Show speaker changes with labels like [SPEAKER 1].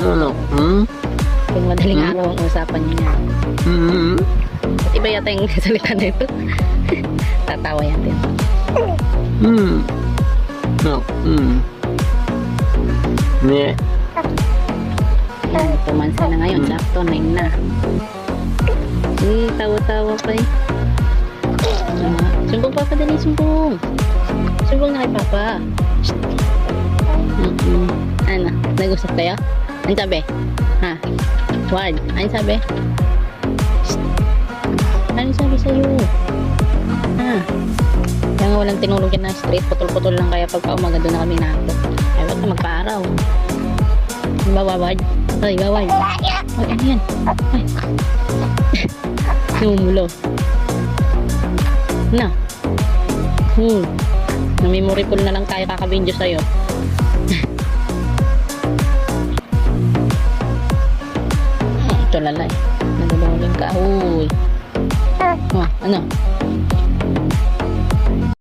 [SPEAKER 1] Ano?
[SPEAKER 2] Yung madaling araw ang usapan niya. At iba yata yung salita na ito. Tatawa yan din.
[SPEAKER 1] No. Yeah.
[SPEAKER 2] Yan, tumansa na ngayon. Sakto, 9 na. Tawa-tawa pa eh. Sumbong papa, dali, sumbong. Sumbong na kay papa. Ano? Nag-usap kayo? Ano sabi? Ha? Ward, ano sabi? Ano sabi sa'yo? Ha? Kaya nga walang tinulog yan na straight, putol-putol lang, kaya pagka umaga doon na kami nato. Ay, wag ka magpa-araw. Ano ba, Waward? Ay, Waward. Ay, ano yan? Ay. Namumulo. Na. Na-memory full na lang tayo kaka-video sa'yo. Ito lalay. Nalulungin ka. Uy. Oh, ano?